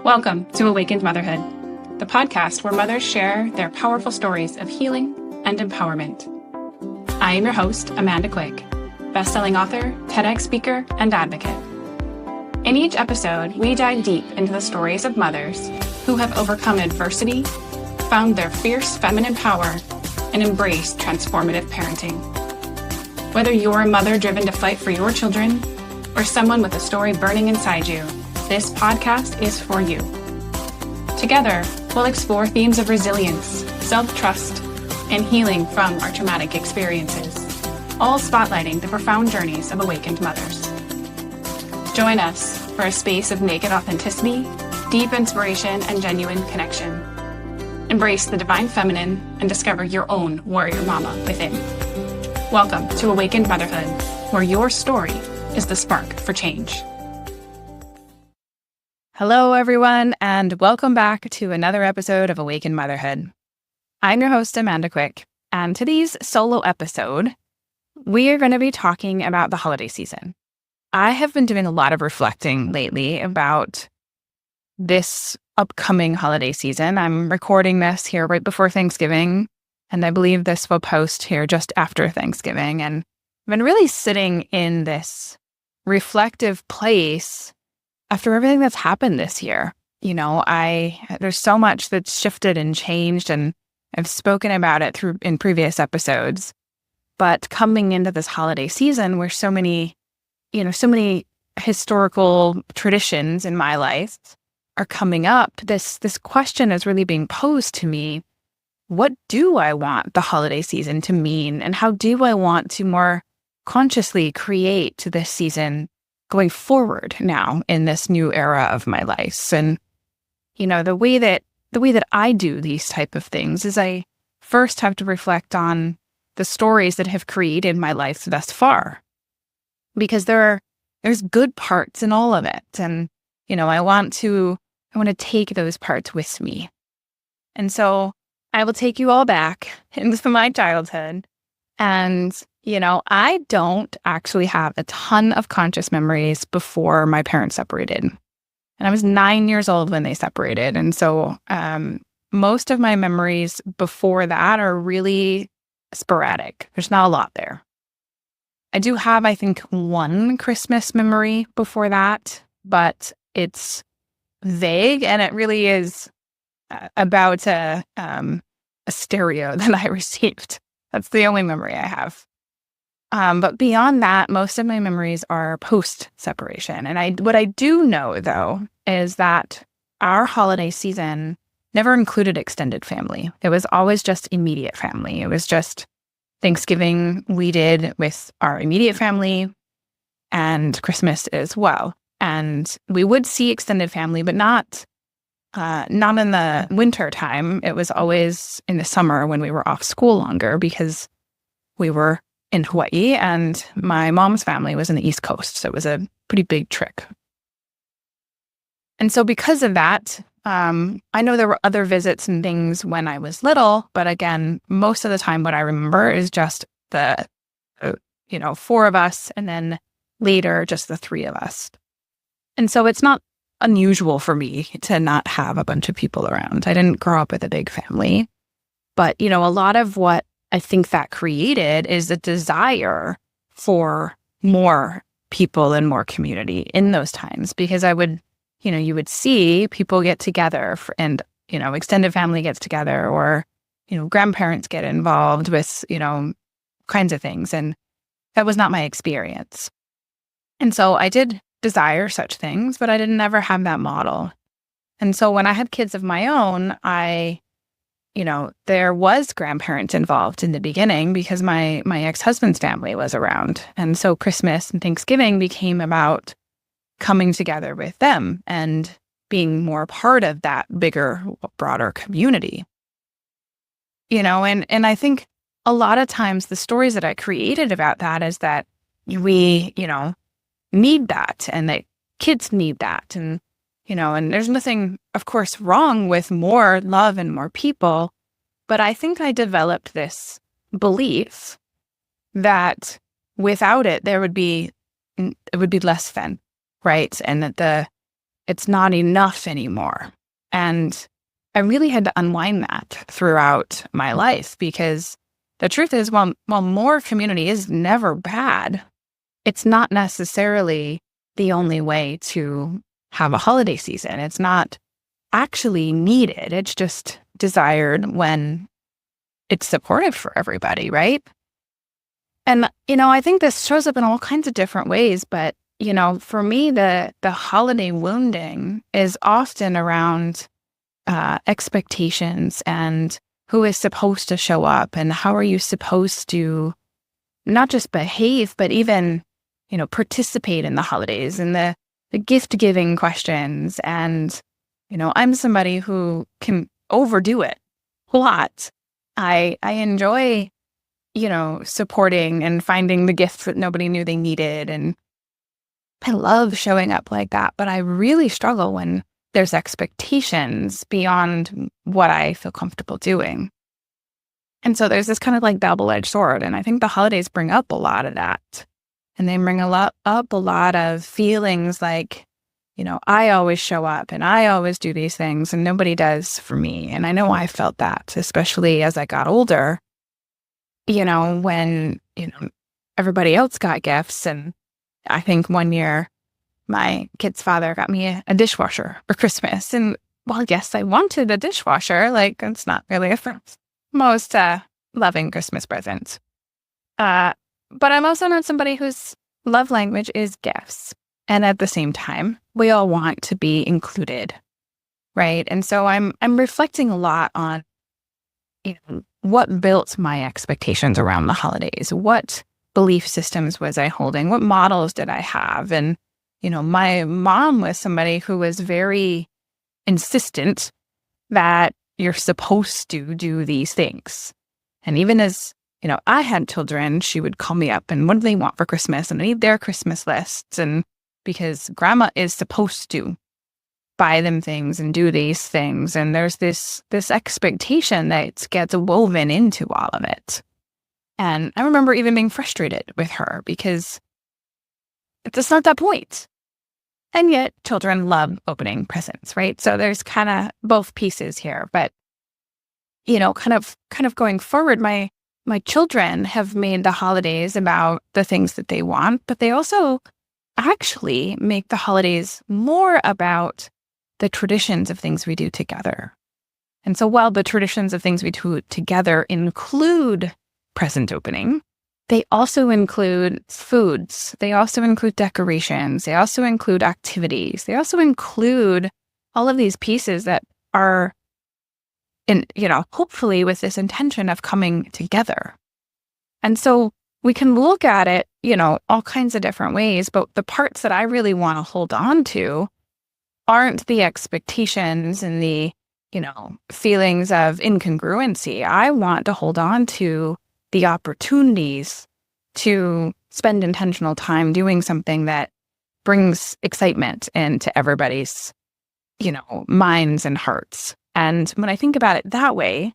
Welcome to Awakened Motherhood, the podcast where mothers share their powerful stories of healing and empowerment. I am your host, Amanda Quick, best-selling author, TEDx speaker, and advocate. In each episode, we dive deep into the stories of mothers who have overcome adversity, found their fierce feminine power, and embraced transformative parenting. Whether you're a mother driven to fight for your children or someone with a story burning inside you, this podcast is for you. Together, we'll explore themes of resilience, self-trust, and healing from our traumatic experiences, all spotlighting the profound journeys of awakened mothers. Join us for a space of naked authenticity, deep inspiration, and genuine connection. Embrace the divine feminine and discover your own warrior mama within. Welcome to Awakened Motherhood, where your story is the spark for change. Hello, everyone, and welcome back to another episode of Awakened Motherhood. I'm your host, Amanda Quick, and today's solo episode, we are going to be talking about the holiday season. I have been doing a lot of reflecting lately about this upcoming holiday season. I'm recording this here right before Thanksgiving, and I believe this will post here just after Thanksgiving. And I've been really sitting in this reflective place after everything that's happened this year. There's so much that's shifted and changed, and I've spoken about it in previous episodes. But coming into this holiday season where so many historical traditions in my life are coming up, this question is really being posed to me. What do I want the holiday season to mean? And how do I want to more consciously create this season going forward now in this new era of my life? And, the way that I do these type of things is I first have to reflect on the stories that have created my life thus far, because there's good parts in all of it. And, I want to take those parts with me. And so I will take you all back into my childhood. And, I don't actually have a ton of conscious memories before my parents separated. And I was 9 years old when they separated. And so most of my memories before that are really sporadic. There's not a lot there. I do have, I think, one Christmas memory before that, but it's vague, and it really is about a stereo that I received. That's the only memory I have. But beyond that, most of my memories are post-separation. And what I do know, though, is that our holiday season never included extended family. It was always just immediate family. It was just Thanksgiving we did with our immediate family, and Christmas as well. And we would see extended family, but not in the winter time. It was always in the summer when we were off school longer, because we were in Hawaii and my mom's family was in the East Coast. So it was a pretty big trip. And so because of that, I know there were other visits and things when I was little, but again, most of the time what I remember is just the four of us, and then later just the three of us. And so it's not unusual for me to not have a bunch of people around. I didn't grow up with a big family, but a lot of what I think that created is a desire for more people and more community in those times, because I would, you would see people get together and, extended family gets together, or, grandparents get involved with, kinds of things. And that was not my experience. And so I did desire such things, but I didn't ever have that model. And so when I had kids of my own, there was grandparents involved in the beginning because my ex-husband's family was around. And so Christmas and Thanksgiving became about coming together with them and being more part of that bigger, broader community. And I think a lot of times the stories that I created about that is that we, need that, and that kids need that. And there's nothing, of course, wrong with more love and more people. But I think I developed this belief that without it, it would be less than, right? And that it's not enough anymore. And I really had to unwind that throughout my life, because the truth is, while more community is never bad, it's not necessarily the only way to have a holiday season. It's not actually needed. It's just desired when it's supportive for everybody, right? And, I think this shows up in all kinds of different ways, but, for me, the holiday wounding is often around expectations and who is supposed to show up and how are you supposed to not just behave, but even, participate in the holidays and the gift giving questions. And, I'm somebody who can overdo it a lot. I enjoy, supporting and finding the gifts that nobody knew they needed. And I love showing up like that, but I really struggle when there's expectations beyond what I feel comfortable doing. And so there's this kind of like double-edged sword. And I think the holidays bring up a lot of that. And they bring a lot of feelings like, I always show up and I always do these things and nobody does for me. And I know I felt that, especially as I got older, when, everybody else got gifts. And I think one year my kid's father got me a dishwasher for Christmas. And well, yes, I wanted a dishwasher. Like, it's not really a most loving Christmas present. But I'm also not somebody whose love language is gifts. And at the same time, we all want to be included, right? And so I'm reflecting a lot on what built my expectations around the holidays. What belief systems was I holding? What models did I have? And, my mom was somebody who was very insistent that you're supposed to do these things. And even as, I had children, she would call me up and what do they want for Christmas? And I need their Christmas lists. And because grandma is supposed to buy them things and do these things. And there's this expectation that gets woven into all of it. And I remember even being frustrated with her because it's not that point. And yet children love opening presents, right? So there's kind of both pieces here. But, kind of going forward, my children have made the holidays about the things that they want, but they also actually make the holidays more about the traditions of things we do together. And so while the traditions of things we do together include present opening, they also include foods. They also include decorations. They also include activities. They also include all of these pieces that are hopefully with this intention of coming together. And so we can look at it, all kinds of different ways, but the parts that I really want to hold on to aren't the expectations and the, feelings of incongruency. I want to hold on to the opportunities to spend intentional time doing something that brings excitement into everybody's, minds and hearts. And when I think about it that way,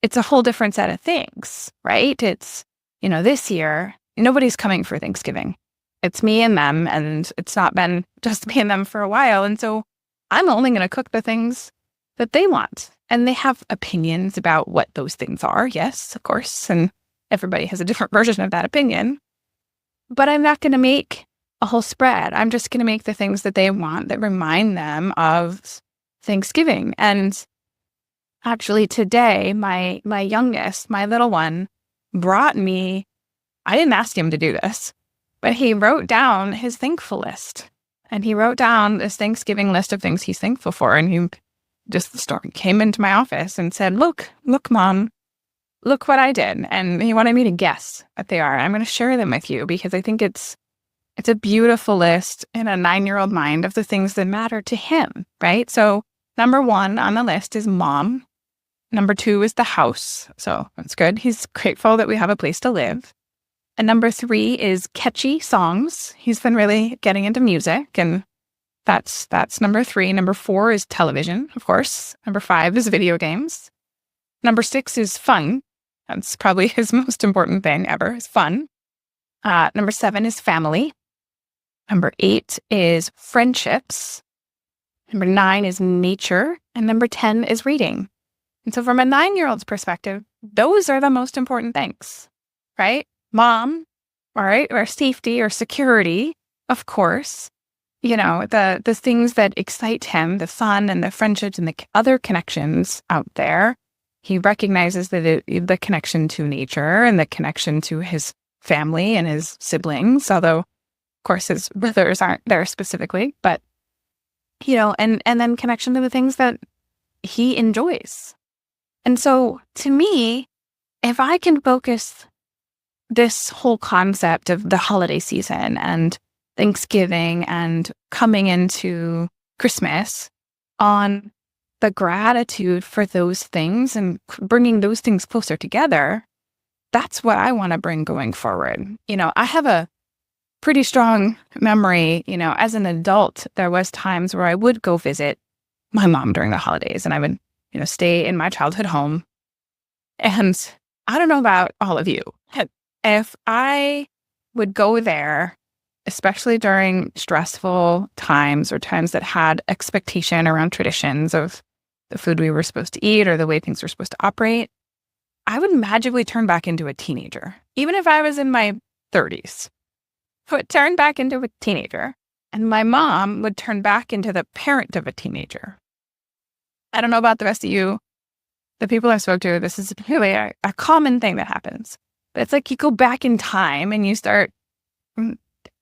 it's a whole different set of things, right? It's, this year, nobody's coming for Thanksgiving. It's me and them, and it's not been just me and them for a while. And so I'm only going to cook the things that they want. And they have opinions about what those things are. Yes, of course. And everybody has a different version of that opinion. But I'm not going to make a whole spread. I'm just going to make the things that they want that remind them of Thanksgiving. And actually today, my youngest, my little one, brought me, I didn't ask him to do this, but he wrote down his thankful list. And he wrote down this Thanksgiving list of things he's thankful for. And he just came into my office and said, look, Mom, look what I did. And he wanted me to guess what they are. I'm going to share them with you because I think it's a beautiful list in a 9-year-old mind of the things that matter to him, right? So number 1 on the list is mom. Number 2 is the house. So that's good. He's grateful that we have a place to live. And number 3 is catchy songs. He's been really getting into music, and that's number 3. Number 4 is television, of course. Number 5 is video games. Number 6 is fun. That's probably his most important thing ever, is fun. Number 7 is family. Number 8 is friendships. Number 9 is nature. And number 10 is reading. And so from a 9-year-old's perspective, those are the most important things, right? Mom, all right, or safety or security, of course. The things that excite him, the fun and the friendships and the other connections out there. He recognizes that the connection to nature and the connection to his family and his siblings, although, of course, his brothers aren't there specifically, but, and then connection to the things that he enjoys. And so to me, if I can focus this whole concept of the holiday season and Thanksgiving and coming into Christmas on the gratitude for those things and bringing those things closer together, that's what I want to bring going forward. I have a pretty strong memory, as an adult, there was times where I would go visit my mom during the holidays and I would, stay in my childhood home. And I don't know about all of you. If I would go there, especially during stressful times or times that had expectation around traditions of the food we were supposed to eat or the way things were supposed to operate, I would magically turn back into a teenager. Even if I was in my 30s, I would turn back into a teenager. And my mom would turn back into the parent of a teenager. I don't know about the rest of you. The people I spoke to, this is really a common thing that happens. But it's like you go back in time and you start,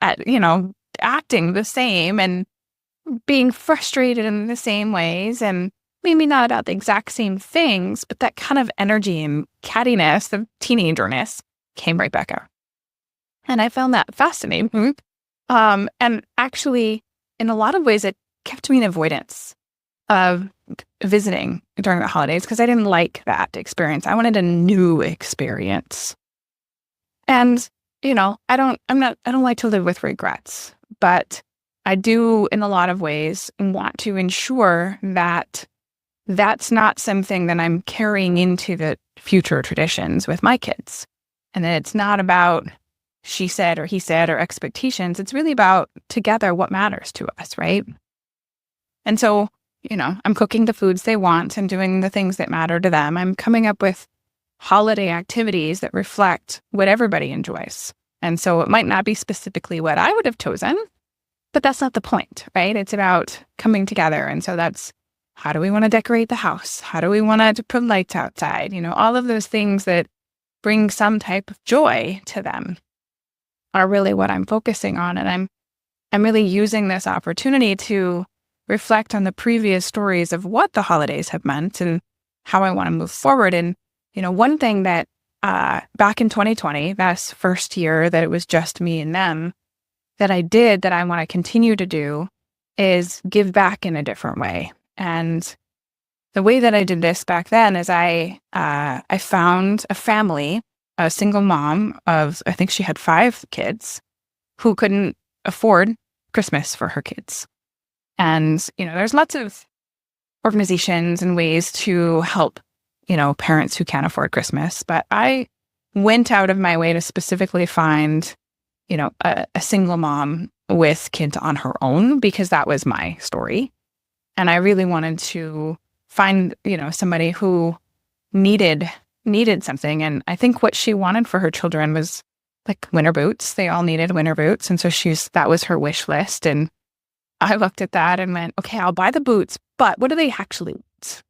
acting the same and being frustrated in the same ways and maybe not about the exact same things, but that kind of energy and cattiness of teenagerness came right back out. And I found that fascinating. And actually, in a lot of ways, it kept me in avoidance of visiting during the holidays because I didn't like that experience. I wanted a new experience. And, I don't like to live with regrets, but I do in a lot of ways want to ensure that that's not something that I'm carrying into the future traditions with my kids. And that it's not about she said or he said or expectations. It's really about together what matters to us, right? And so, I'm cooking the foods they want and doing the things that matter to them. I'm coming up with holiday activities that reflect what everybody enjoys. And so it might not be specifically what I would have chosen, but that's not the point, right? It's about coming together. And so that's how do we want to decorate the house? How do we want to put lights outside? All of those things that bring some type of joy to them are really what I'm focusing on. And I'm really using this opportunity to reflect on the previous stories of what the holidays have meant and how I want to move forward. And, one thing that back in 2020, that's first year that it was just me and them, that I did that I want to continue to do is give back in a different way. And the way that I did this back then is I found a family, a single mom of, I think she had 5 kids, who couldn't afford Christmas for her kids. And, there's lots of organizations and ways to help, parents who can't afford Christmas. But I went out of my way to specifically find, a single mom with kids on her own because that was my story. And I really wanted to find, somebody who needed something. And I think what she wanted for her children was like winter boots. They all needed winter boots. And so that was her wish list. And I looked at that and went, okay, I'll buy the boots, but what do they actually want?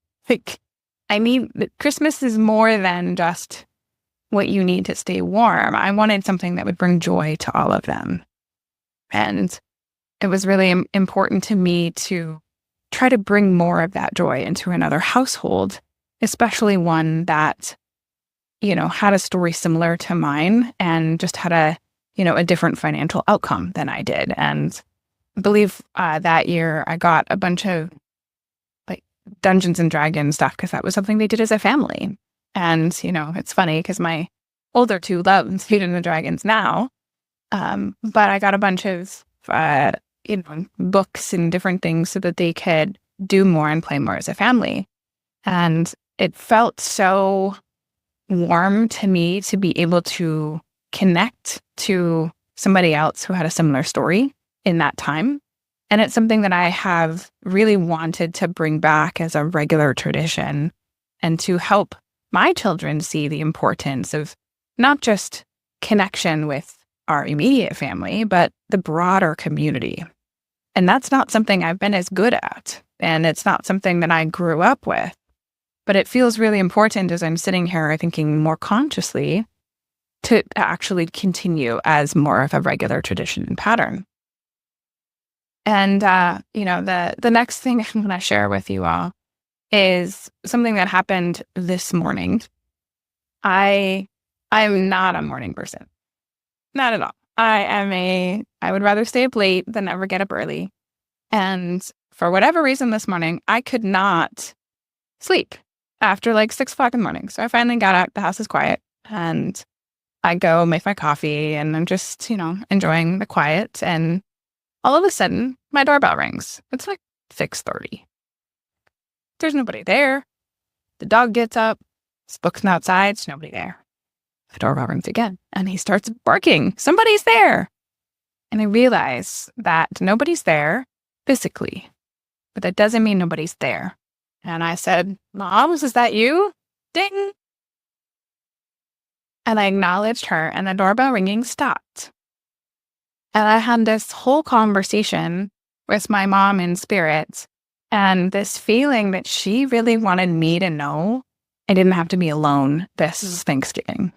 Christmas is more than just what you need to stay warm. I wanted something that would bring joy to all of them. And it was really important to me to try to bring more of that joy into another household, especially one that, had a story similar to mine and just had a different financial outcome than I did. And I believe that year I got a bunch of like Dungeons and Dragons stuff because that was something they did as a family. And, it's funny because my older 2 love Dungeons and Dragons now. But I got a bunch of, books and different things so that they could do more and play more as a family. And it felt so warm to me to be able to connect to somebody else who had a similar story in that time. And it's something that I have really wanted to bring back as a regular tradition and to help my children see the importance of not just connection with our immediate family, but the broader community. And that's not something I've been as good at. And it's not something that I grew up with. But it feels really important as I'm sitting here thinking more consciously to actually continue as more of a regular tradition and pattern. And, the next thing I'm going to share with you all is something that happened this morning. I'm not a morning person. Not at all. I would rather stay up late than ever get up early. And for whatever reason this morning, I could not sleep after like 6 o'clock in the morning. So I finally got out, the house is quiet, and I go make my coffee and I'm just, enjoying the quiet. And all of a sudden, my doorbell rings. It's like 6:30. There's nobody there. The dog gets up, he's looking outside, there's nobody there. The doorbell rings again, and he starts barking. Somebody's there. And I realize that nobody's there physically, but that doesn't mean nobody's there. And I said, "Mom, is that you? Ding." And I acknowledged her, and the doorbell ringing stopped. And I had this whole conversation with my mom in spirit, and this feeling that she really wanted me to know I didn't have to be alone this Thanksgiving.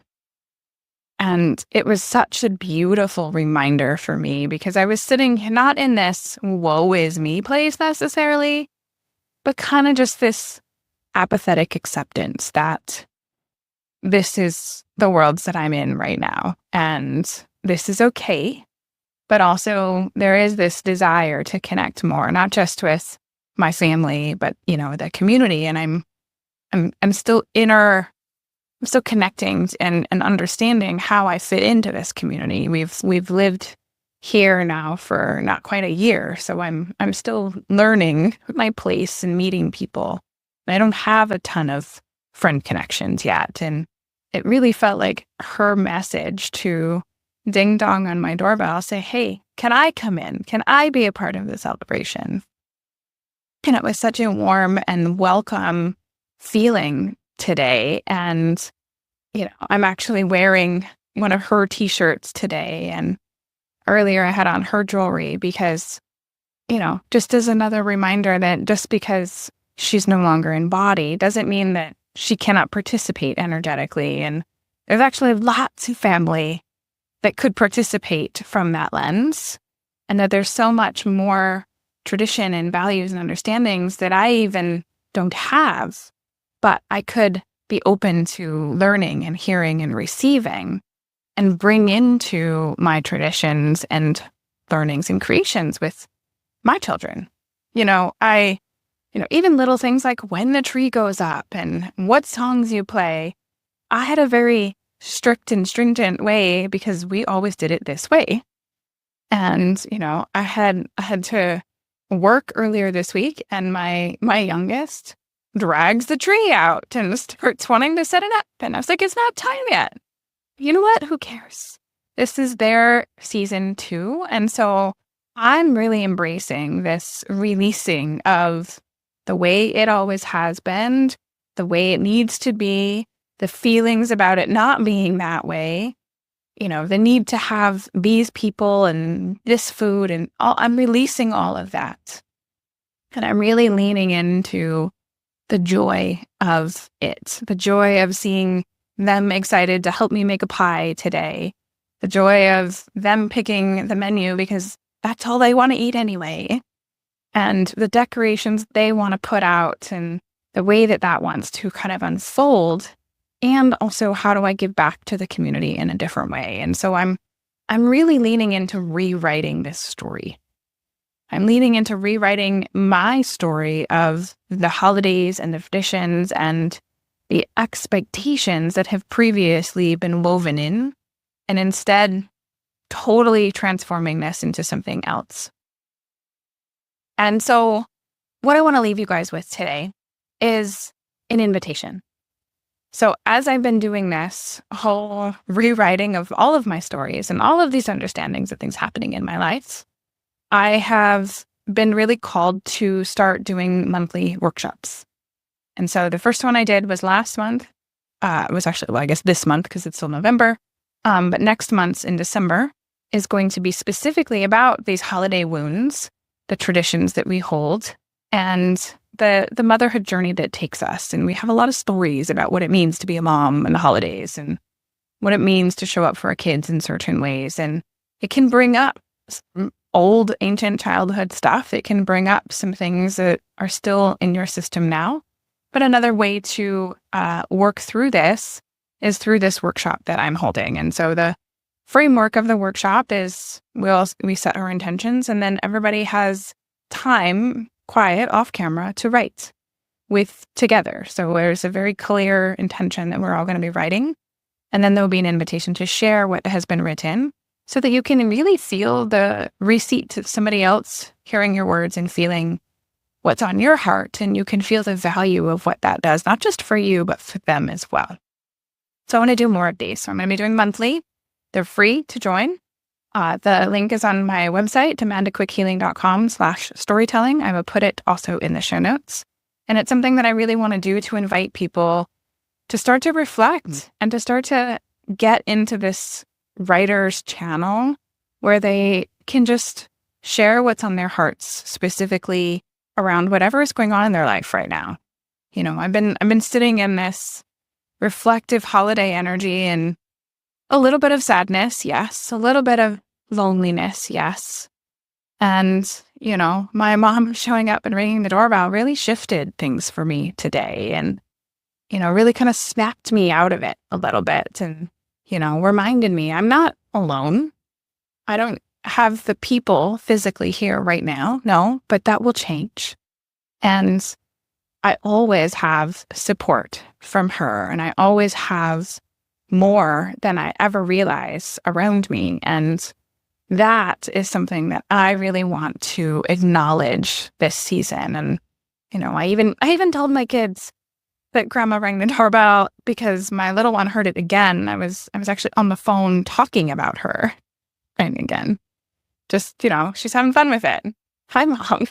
And it was such a beautiful reminder for me, because I was sitting not in this woe is me place necessarily, but kind of just this apathetic acceptance that this is the worlds that I'm in right now, and this is okay. But also there is this desire to connect more, not just with my family, but, the community. And I'm still connecting and understanding how I fit into this community. We've lived here now for not quite a year, so I'm still learning my place and meeting people. I don't have a ton of friend connections yet, and it really felt like her message to ding dong on my doorbell, say, "Hey, can I come in? Can I be a part of the celebration?" And it was such a warm and welcome feeling today. And, I'm actually wearing one of her t-shirts today. And earlier I had on her jewelry because, just as another reminder that just because she's no longer in body doesn't mean that she cannot participate energetically. And there's actually lots of family that could participate from that lens, and that there's so much more tradition and values and understandings that I even don't have, but I could be open to learning and hearing and receiving and bring into my traditions and learnings and creations with my children. Even little things like when the tree goes up and what songs you play. I had a very strict and stringent way because we always did it this way. And, I had to work earlier this week, and my youngest drags the tree out and starts wanting to set it up. And I was like, it's not time yet. You know what? Who cares? This is their season too. And so I'm really embracing this releasing of the way it always has been, the way it needs to be, the feelings about it not being that way, the need to have these people and this food and all. I'm releasing all of that. And I'm really leaning into the joy of it, the joy of seeing them excited to help me make a pie today, the joy of them picking the menu because that's all they want to eat anyway, and the decorations they want to put out and the way that wants to kind of unfold. And also, how do I give back to the community in a different way? And so I'm really leaning into rewriting this story. I'm leaning into rewriting my story of the holidays and the traditions and the expectations that have previously been woven in, and instead totally transforming this into something else. And so what I want to leave you guys with today is an invitation. So as I've been doing this whole rewriting of all of my stories and all of these understandings of things happening in my life, I have been really called to start doing monthly workshops. And so the first one I did was last month. It was actually, I guess this month because it's still November. But next month's in December is going to be specifically about these holiday wounds, the traditions that we hold, and the motherhood journey that takes us. And we have a lot of stories about what it means to be a mom in the holidays and what it means to show up for our kids in certain ways. And it can bring up some old, ancient childhood stuff. It can bring up some things that are still in your system now. But another way to work through this is through this workshop that I'm holding. And so the framework of the workshop is we set our intentions, and then everybody has time, quiet, off camera, to write together. So there's a very clear intention that we're all going to be writing. And then there'll be an invitation to share what has been written so that you can really feel the receipt of somebody else hearing your words and feeling what's on your heart. And you can feel the value of what that does, not just for you, but for them as well. So I want to do more of these. So I'm going to be doing monthly. They're free to join. The link is on my website, amandaquickhealing.com/storytelling. I will put it also in the show notes. And it's something that I really want to do to invite people to start to reflect and to start to get into this writer's channel where they can just share what's on their hearts, specifically around whatever is going on in their life right now. You know, I've been sitting in this reflective holiday energy and a little bit of sadness, yes. A little bit of loneliness, yes. And, you know, my mom showing up and ringing the doorbell really shifted things for me today and, you know, really kind of snapped me out of it a little bit and, you know, reminded me I'm not alone. I don't have the people physically here right now, no, but that will change. And I always have support from her, and I always have more than I ever realize around me. And that is something that I really want to acknowledge this season. And, you know, I even told my kids that grandma rang the doorbell because my little one heard it again. I was actually on the phone talking about her ringing again. Just, you know, she's having fun with it. Hi, Mom.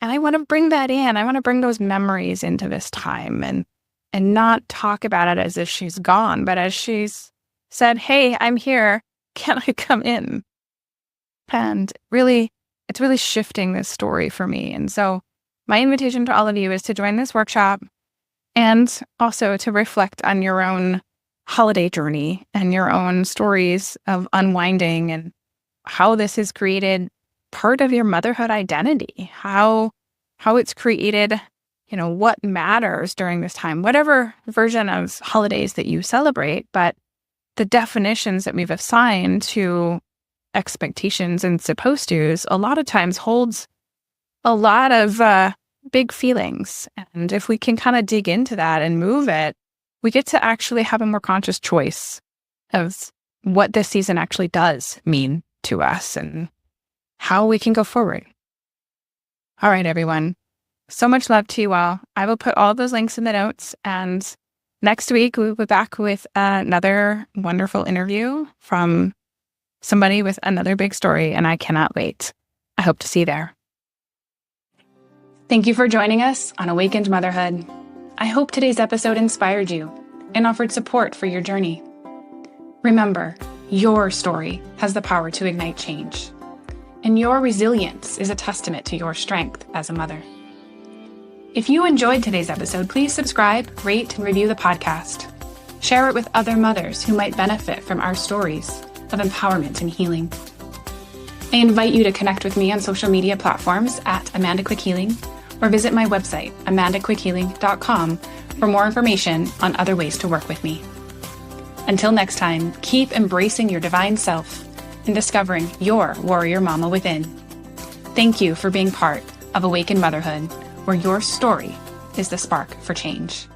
And I want to bring that in. I want to bring those memories into this time and not talk about it as if she's gone, but as she's said, hey, I'm here. Can I come in? And really, it's really shifting this story for me. And so my invitation to all of you is to join this workshop and also to reflect on your own holiday journey and your own stories of unwinding and how this has created part of your motherhood identity, how it's created, you know, what matters during this time, whatever version of holidays that you celebrate, but the definitions that we've assigned to expectations and supposed to's a lot of times holds a lot of big feelings. And if we can kind of dig into that and move it, we get to actually have a more conscious choice of what this season actually does mean to us and how we can go forward. All right, everyone. So much love to you all. I will put all those links in the notes. And next week, we'll be back with another wonderful interview from somebody with another big story. And I cannot wait. I hope to see you there. Thank you for joining us on Awakened Motherhood. I hope today's episode inspired you and offered support for your journey. Remember, your story has the power to ignite change. And your resilience is a testament to your strength as a mother. If you enjoyed today's episode, please subscribe, rate, and review the podcast. Share it with other mothers who might benefit from our stories of empowerment and healing. I invite you to connect with me on social media platforms at Amanda Quick Healing or visit my website, amandaquickhealing.com, for more information on other ways to work with me. Until next time, keep embracing your divine self and discovering your warrior mama within. Thank you for being part of Awakened Motherhood, where your story is the spark for change.